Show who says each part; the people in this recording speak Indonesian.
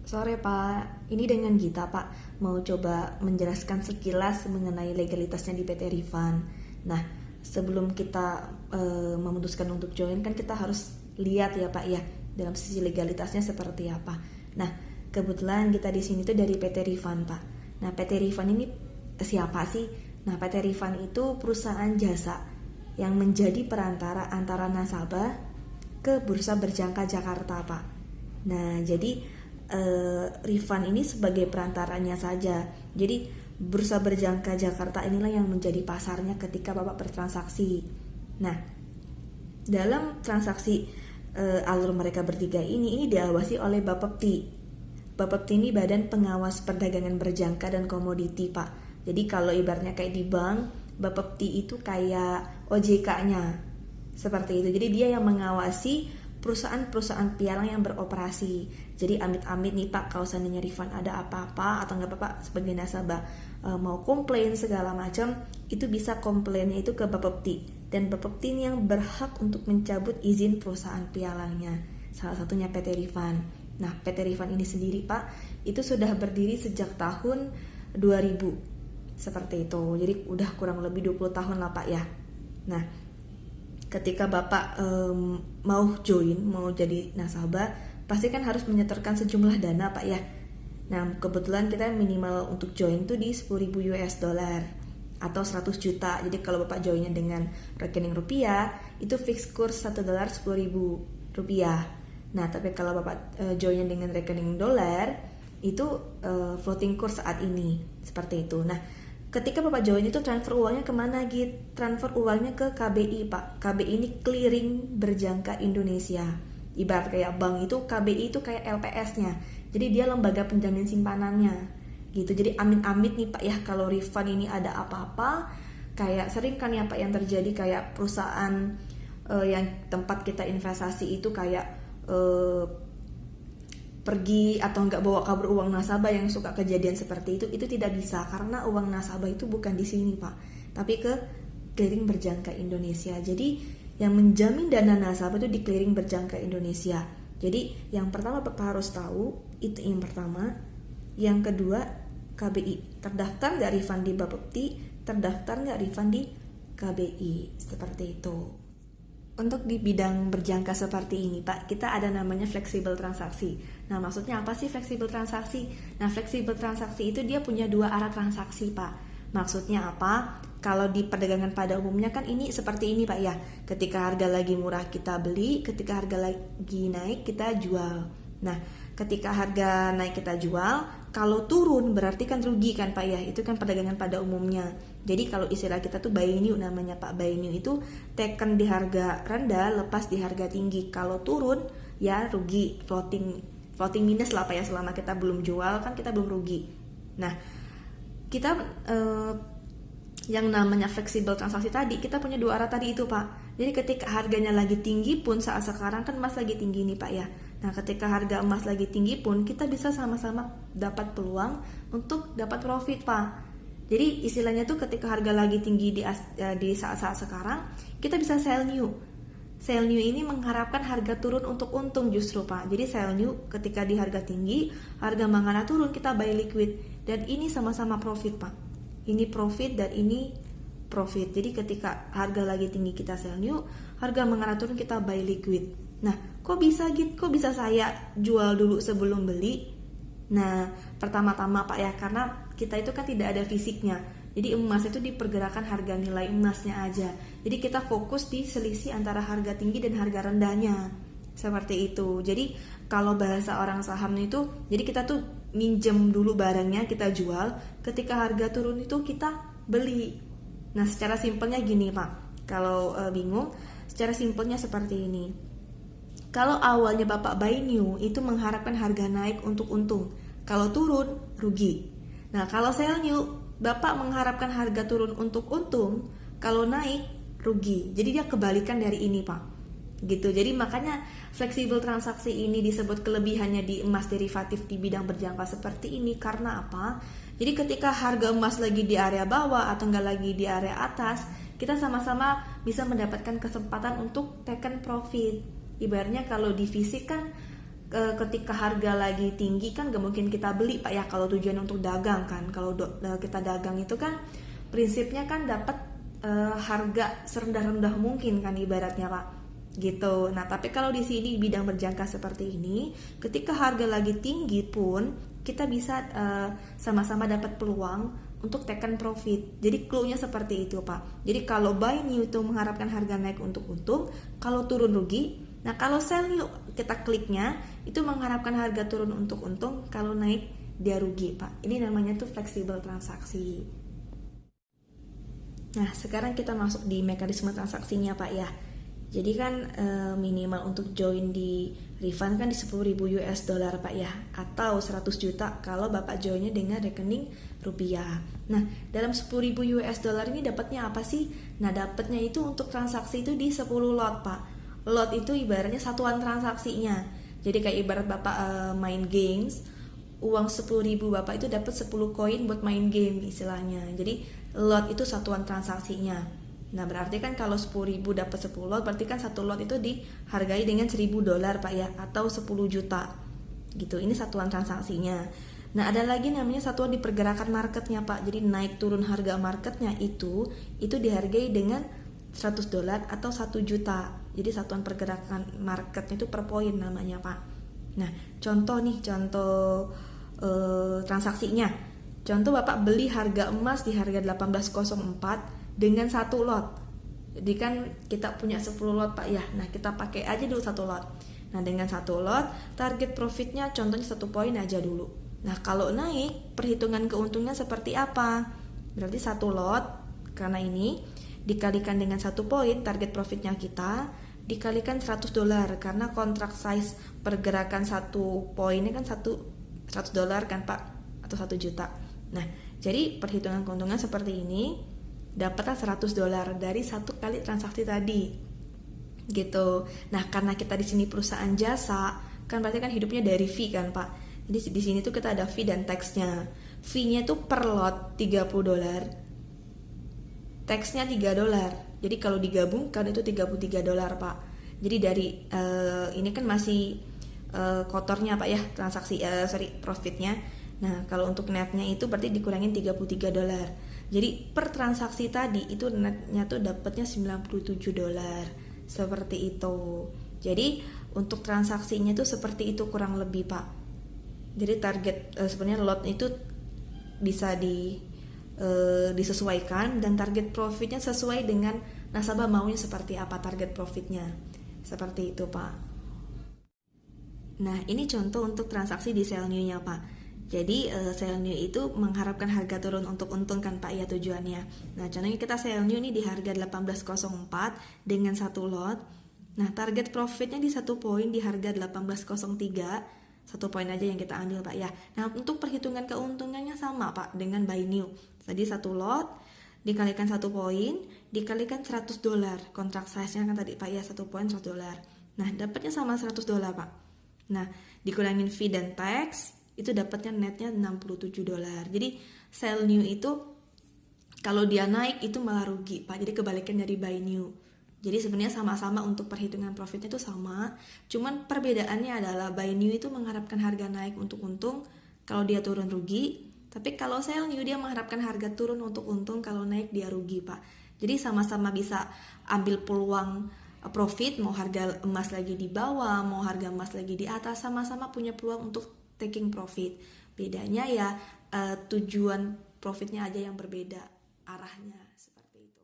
Speaker 1: Sore Pak, ini dengan Gita Pak, mau coba menjelaskan sekilas mengenai legalitasnya di PT Rifan. Nah, sebelum kita memutuskan untuk join kan kita harus lihat ya Pak ya, dalam sisi legalitasnya seperti apa. Nah, kebetulan kita di sini tuh dari PT Rifan Pak. Nah, PT Rifan ini siapa sih? Nah, PT Rifan itu perusahaan jasa yang menjadi perantara antara nasabah ke Bursa Berjangka Jakarta Pak. Nah, jadi Rifan ini sebagai perantaranya saja. Jadi Bursa Berjangka Jakarta inilah yang menjadi pasarnya ketika Bapak bertransaksi. Nah, dalam transaksi alur mereka bertiga ini diawasi oleh Bapepti. Bapepti ini Badan Pengawas Perdagangan Berjangka dan Komoditi Pak. Jadi kalau ibaratnya kayak di bank, Bapepti itu kayak OJK-nya. Seperti itu. Jadi dia yang mengawasi perusahaan-perusahaan pialang yang beroperasi. Jadi amit-amit nih Pak, kalau seandainya Rifan ada apa-apa atau nggak apa-apa sebagai nasabah mau komplain segala macam, itu bisa komplainnya itu ke Bapepti, dan Bapepti ini yang berhak untuk mencabut izin perusahaan pialangnya. Salah satunya PT Rifan. Nah, PT Rifan ini sendiri Pak, itu sudah berdiri sejak tahun 2000. Seperti itu. Jadi udah kurang lebih 20 tahun lah Pak ya. Nah, ketika Bapak mau join, mau jadi nasabah, pasti kan harus menyetorkan sejumlah dana Pak ya. Nah, kebetulan kita minimal untuk join tuh di 10.000 US dollar atau 100 juta. Jadi kalau Bapak joinnya dengan rekening rupiah, itu fixed kurs 1 dolar 10.000 rupiah. Nah, tapi kalau Bapak joinnya dengan rekening dolar, itu floating kurs saat ini. Seperti itu. Nah, ketika Bapak join itu transfer uangnya kemana gitu? Transfer uangnya ke KBI Pak. KBI ini Clearing Berjangka Indonesia. Ibarat kayak bank itu, KBI itu kayak LPS-nya. Jadi dia lembaga penjamin simpanannya gitu. Jadi amit-amit nih Pak ya, kalau Rifan ini ada apa-apa, kayak sering kan ya Pak yang terjadi kayak perusahaan yang tempat kita investasi itu kayak pergi atau nggak bawa kabur uang nasabah, yang suka kejadian seperti itu tidak bisa, karena uang nasabah itu bukan di sini Pak, tapi ke Clearing Berjangka Indonesia. Jadi yang menjamin dana nasabah itu di Clearing Berjangka Indonesia. Jadi yang pertama Bapak harus tahu, itu yang pertama. Yang kedua, KBI terdaftar nggak Rifan di Bapepti, terdaftar nggak Rifan di KBI, seperti itu. Untuk di bidang berjangka seperti ini Pak, kita ada namanya fleksibel transaksi. Nah, maksudnya apa sih fleksibel transaksi? Nah, fleksibel transaksi itu dia punya dua arah transaksi Pak. Maksudnya apa? Kalau di perdagangan pada umumnya kan ini seperti ini Pak ya. Ketika harga lagi murah kita beli, ketika harga lagi naik kita jual. Nah, ketika harga naik kita jual, kalau turun berarti kan rugi kan Pak ya. Itu kan perdagangan pada umumnya. Jadi kalau istilah kita tuh buy new namanya Pak. Buy new itu taken di harga rendah, lepas di harga tinggi. Kalau turun ya rugi, floating minus lah Pak ya, selama kita belum jual kan kita belum rugi. Nah, kita yang namanya fleksibel transaksi tadi, kita punya dua arah tadi itu Pak. Jadi ketika harganya lagi tinggi pun, saat sekarang kan emas lagi tinggi nih Pak ya. Nah, ketika harga emas lagi tinggi pun, kita bisa sama-sama dapat peluang untuk dapat profit Pak. Jadi istilahnya tuh ketika harga lagi tinggi di saat-saat sekarang, kita bisa sell new. Sell new ini mengharapkan harga turun untuk untung justru Pak. Jadi sell new ketika di harga tinggi, harga mangana turun, kita buy liquid. Dan ini sama-sama profit Pak. Ini profit dan ini profit. Jadi ketika harga lagi tinggi kita sell new, harga mangana turun kita buy liquid. Nah, kok bisa gitu? Kok bisa saya jual dulu sebelum beli? Nah, pertama-tama Pak ya, karena kita itu kan tidak ada fisiknya. Jadi emas itu dipergerakan harga nilai emasnya aja. Jadi kita fokus di selisih antara harga tinggi dan harga rendahnya. Seperti itu. Jadi kalau bahasa orang saham itu, jadi kita tuh minjem dulu barangnya, kita jual. Ketika harga turun itu kita beli. Nah, secara simpelnya gini Pak. Kalau bingung, secara simpelnya seperti ini. Kalau awalnya Bapak buy new, itu mengharapkan harga naik untuk untung. Kalau turun, rugi. Nah, kalau sell new, Bapak mengharapkan harga turun untuk untung. Kalau naik, rugi. Jadi dia kebalikan dari ini Pak. Gitu. Jadi makanya fleksibel transaksi ini disebut kelebihannya di emas derivatif di bidang berjangka seperti ini. Karena apa? Jadi ketika harga emas lagi di area bawah atau enggak lagi di area atas, kita sama-sama bisa mendapatkan kesempatan untuk taken profit. Ibaratnya kalau di fisik kan ketika harga lagi tinggi kan gak mungkin kita beli Pak ya, kalau tujuan untuk dagang kan. Kalau kita dagang itu kan prinsipnya kan dapat harga serendah-rendah mungkin kan ibaratnya Pak gitu. Nah tapi kalau di sini bidang berjangka seperti ini, ketika harga lagi tinggi pun kita bisa sama-sama dapat peluang untuk taken profit. Jadi clue-nya seperti itu Pak. Jadi kalau buy new itu mengharapkan harga naik untuk untung, kalau turun rugi. Nah kalau sell new kita kliknya itu mengharapkan harga turun untuk untung, kalau naik dia rugi Pak. Ini namanya tuh fleksibel transaksi. Nah sekarang kita masuk di mekanisme transaksinya Pak ya. Jadi kan minimal untuk join di refund kan di 10.000 US dollar Pak ya, atau 100 juta kalau Bapak joinnya dengan rekening rupiah. Nah dalam 10.000 US dollar ini dapatnya apa sih? Nah dapatnya itu untuk transaksi itu di 10 lot Pak. Lot itu ibaratnya satuan transaksinya. Jadi kayak ibarat Bapak main games, uang 10.000 Bapak itu dapat 10 koin buat main game istilahnya. Jadi lot itu satuan transaksinya. Nah berarti kan kalau 10.000 dapat 10 lot, berarti kan satu lot itu dihargai dengan 1.000 dolar Pak ya, atau 10 juta gitu. Ini satuan transaksinya. Nah ada lagi namanya satuan di pergerakan marketnya Pak. Jadi naik turun harga marketnya itu dihargai dengan 100 dolar atau 1 juta. Jadi satuan pergerakan marketnya itu per poin namanya Pak. Nah contoh transaksinya. Contoh Bapak beli harga emas di harga 18.04 dengan satu lot. Jadi kan kita punya 10 lot Pak ya. Nah kita pakai aja dulu satu lot. Nah dengan satu lot target profitnya contohnya 1 poin aja dulu. Nah kalau naik perhitungan keuntungan seperti apa? Berarti satu lot karena ini dikalikan dengan 1 poin target profitnya kita, dikalikan 100 dolar karena kontrak size pergerakan 1 poinnya kan 100 dolar kan Pak, atau 1 juta. Nah jadi perhitungan keuntungan seperti ini, dapatlah 100 dolar dari 1 kali transaksi tadi gitu. Nah karena kita di sini perusahaan jasa kan berarti kan hidupnya dari fee kan Pak. Jadi di sini tuh kita ada fee dan taxnya. Fee-nya tuh per lot 30 dolar, taxnya 3 dolar. Jadi kalau digabungkan itu 33 dolar Pak. Jadi dari ini kan masih kotornya Pak ya transaksi profitnya. Nah kalau untuk netnya itu berarti dikurangin 33 dolar. Jadi per transaksi tadi itu netnya tuh dapatnya 97 dolar. Seperti itu. Jadi untuk transaksinya tuh seperti itu kurang lebih Pak. Jadi target sebenarnya lot itu bisa disesuaikan, dan target profitnya sesuai dengan nasabah maunya seperti apa target profitnya. Seperti itu Pak. Nah ini contoh untuk transaksi di sell new-nya Pak. Jadi sell new itu mengharapkan harga turun untuk untung kan Pak ya tujuannya. Nah contohnya kita sell new nih di harga 18.04 dengan 1 lot. Nah target profitnya di 1 poin di harga 18.03, 1 poin aja yang kita ambil Pak ya. Nah untuk perhitungan keuntungannya sama Pak dengan buy new. Tadi 1 lot dikalikan 1 poin dikalikan 100 dolar. Kontrak size-nya kan tadi Pak ya 1 poin 100 dolar. Nah dapatnya sama 100 dolar Pak. Nah dikurangin fee dan tax itu dapatnya netnya 67 dolar. Jadi sell new itu kalau dia naik itu malah rugi Pak. Jadi kebalikan dari buy new. Jadi sebenarnya sama-sama untuk perhitungan profitnya itu sama. Cuman perbedaannya adalah buy new itu mengharapkan harga naik untuk untung, kalau dia turun rugi. Tapi kalau sell new dia mengharapkan harga turun untuk untung, kalau naik dia rugi Pak. Jadi sama-sama bisa ambil peluang profit, mau harga emas lagi di bawah, mau harga emas lagi di atas, sama-sama punya peluang untuk taking profit. Bedanya ya tujuan profitnya aja yang berbeda arahnya, seperti itu.